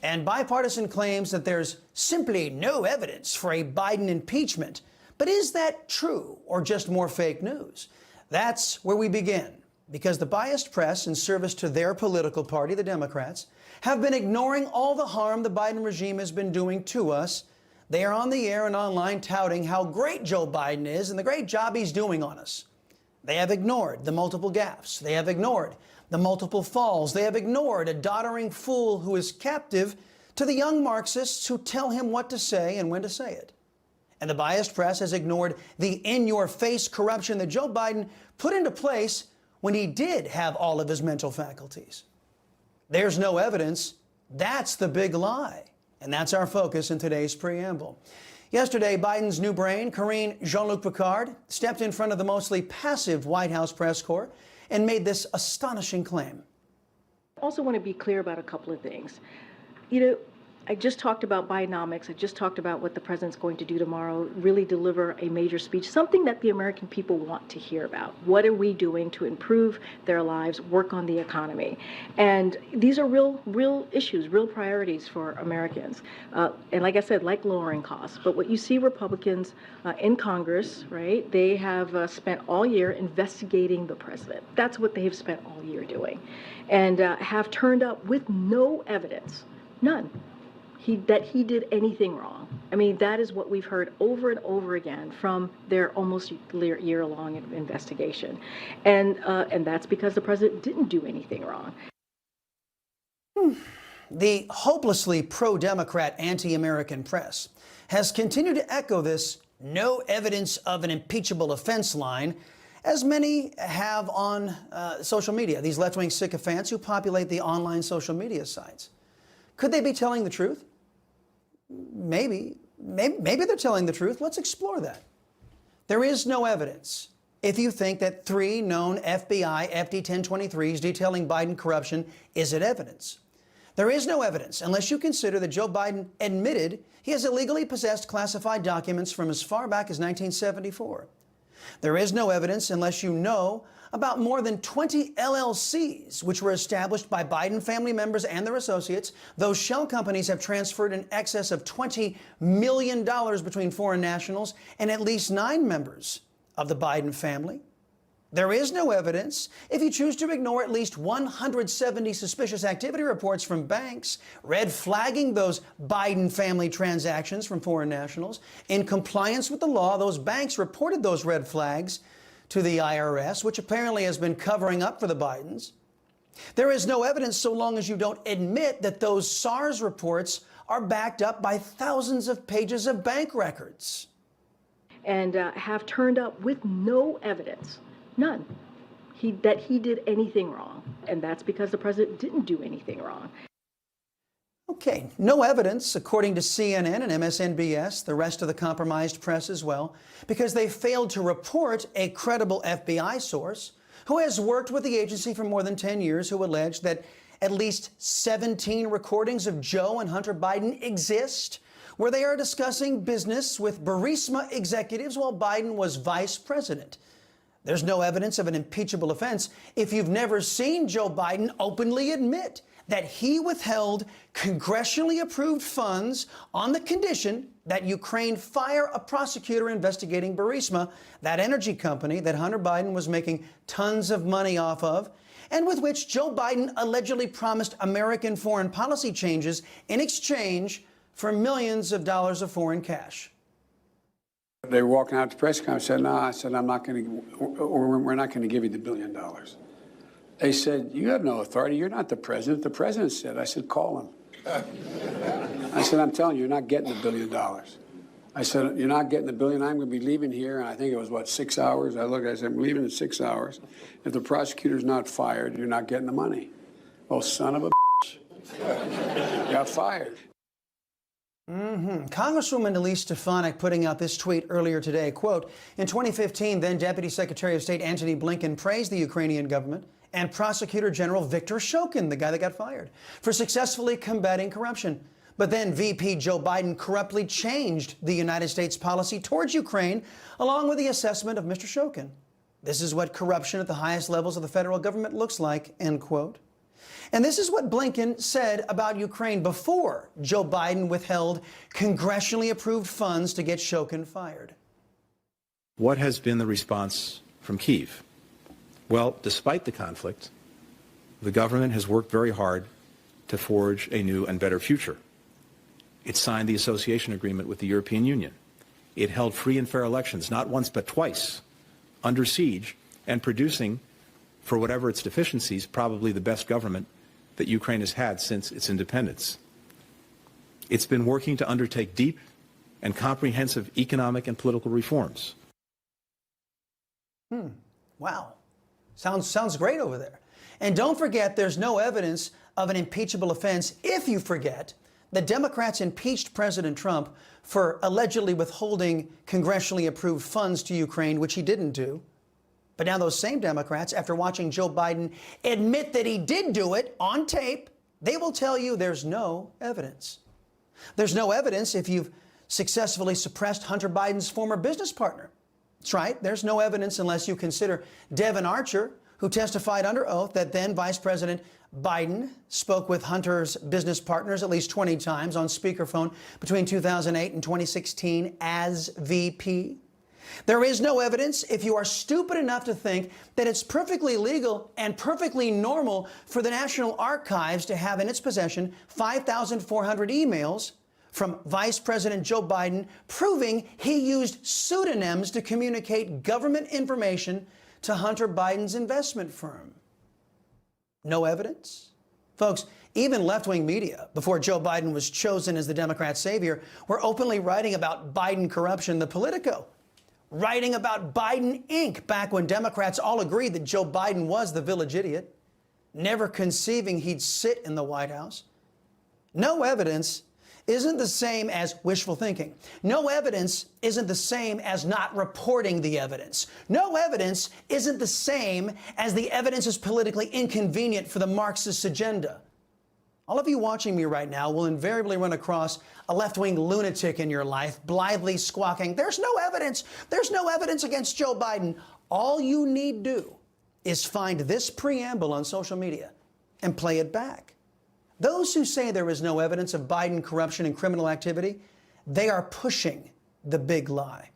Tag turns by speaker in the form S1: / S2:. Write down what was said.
S1: and bipartisan claims that there's simply no evidence for a Biden impeachment. But is that true or just more fake news? That's where we begin, because the biased press in service to their political party, the Democrats, have been ignoring all the harm the Biden regime has been doing to us. They are on the air and online touting how great Joe Biden is and the great job he's doing on us. They have ignored the multiple gaffes. They have ignored the multiple falls. They have ignored a doddering fool who is captive to the young Marxists who tell him what to say and when to say it. And the biased press has ignored the in-your-face corruption that Joe Biden put into place when he did have all of his mental faculties. There's no evidence. That's the big lie. And that's our focus in today's preamble. Yesterday, Biden's new brain, Karine Jean-Luc Picard, stepped in front of the mostly passive White House press corps and made this astonishing claim.
S2: I also want to be clear about a couple of things. You know, I just talked about Bidenomics. I just talked about what the president's going to do tomorrow, really deliver a major speech, something that the American people want to hear about. What are we doing to improve their lives, work on the economy? And these are real issues, real priorities for Americans. And like I said, like lowering costs. But what you see Republicans in Congress, right, they have spent all year investigating the president. That's what they've spent all year doing. And have turned up with no evidence, none, that he did anything wrong. I mean, that is what we've heard over and over again from their almost year-long investigation. And that's because the president didn't do anything wrong.
S1: The hopelessly pro-Democrat anti-American press has continued to echo this no evidence of an impeachable offense line, as many have on social media, these left-wing sycophants who populate the online social media sites. Could they be telling the truth? Maybe they're telling the truth. Let's explore that. There is no evidence. If you think that 3 known FBI FD 1023s detailing Biden corruption isn't evidence. There is no evidence unless you consider that Joe Biden admitted he has illegally possessed classified documents from as far back as 1974. There is no evidence unless you know about more than 20 LLCs, which were established by Biden family members and their associates. Those shell companies have transferred in excess of $20 million between foreign nationals and at least 9 members of the Biden family. There is no evidence if you choose to ignore at least 170 suspicious activity reports from banks, red flagging those Biden family transactions from foreign nationals. In compliance with the law, those banks reported those red flags to the IRS, which apparently has been covering up for the Bidens. There is no evidence so long as you don't admit that those SARS reports are backed up by thousands of pages of bank records.
S2: And have turned up with no evidence, none, that he did anything wrong. And that's because the president didn't do anything wrong.
S1: Okay, no evidence, according to CNN and MSNBS, the rest of the compromised press as well, because they failed to report a credible FBI source who has worked with the agency for more than 10 years, who alleged that at least 17 recordings of Joe and Hunter Biden exist, where they are discussing business with Burisma executives while Biden was vice president. There's no evidence of an impeachable offense if you've never seen Joe Biden openly admit that he withheld congressionally approved funds on the condition that Ukraine fire a prosecutor investigating Burisma, that energy company that Hunter Biden was making tons of money off of, and with which Joe Biden allegedly promised American foreign policy changes in exchange for millions of dollars of foreign cash.
S3: They were walking out to the press conference. I said, no, I said, we're not going to give you the $1 billion. They said, you have no authority. You're not the president. The president said. I said, call him. I said, I'm telling you, you're not getting the $1 billion. I said, you're not getting the $1 billion. I'm going to be leaving here. And I think it was, what, 6 hours? I looked, I said, I'm leaving in 6 hours. If the prosecutor's not fired, you're not getting the money. Well, son of a bitch. Got fired.
S1: Congresswoman Elise Stefanik putting out this tweet earlier today, quote, in 2015, then Deputy Secretary of State Antony Blinken praised the Ukrainian government and Prosecutor General Viktor Shokin, the guy that got fired, for successfully combating corruption. But then VP Joe Biden corruptly changed the United States policy towards Ukraine, along with the assessment of Mr. Shokin. This is what corruption at the highest levels of the federal government looks like, end quote. And this is what Blinken said about Ukraine before Joe Biden withheld congressionally approved funds to get Shokin fired.
S4: What has been the response from Kyiv? Well, despite the conflict, the government has worked very hard to forge a new and better future. It signed the association agreement with the European Union. It held free and fair elections, not once but twice, under siege, and producing, for whatever its deficiencies, probably the best government that Ukraine has had since its independence. It's been working to undertake deep and comprehensive economic and political reforms.
S1: Wow. Sounds great over there. And don't forget, there's no evidence of an impeachable offense if you forget the Democrats impeached President Trump for allegedly withholding congressionally approved funds to Ukraine, which he didn't do. But now those same Democrats, after watching Joe Biden admit that he did do it on tape, they will tell you there's no evidence. There's no evidence if you've successfully suppressed Hunter Biden's former business partner. That's right. There's no evidence unless you consider Devin Archer, who testified under oath that then Vice President Biden spoke with Hunter's business partners at least 20 times on speakerphone between 2008 and 2016 as VP. There is no evidence if you are stupid enough to think that it's perfectly legal and perfectly normal for the National Archives to have in its possession 5,400 emails from Vice President Joe Biden proving he used pseudonyms to communicate government information to Hunter Biden's investment firm. No evidence? Folks, even left-wing media, before Joe Biden was chosen as the Democrat savior, were openly writing about Biden corruption. The Politico writing about Biden Inc. back when Democrats all agreed that Joe Biden was the village idiot, never conceiving he'd sit in the White House. No evidence isn't the same as wishful thinking. No evidence isn't the same as not reporting the evidence. No evidence isn't the same as the evidence is politically inconvenient for the Marxist agenda. All of you watching me right now will invariably run across a left-wing lunatic in your life, blithely squawking, "There's no evidence. There's no evidence against Joe Biden." All you need do is find this preamble on social media and play it back. Those who say there is no evidence of Biden corruption and criminal activity, they are pushing the big lie.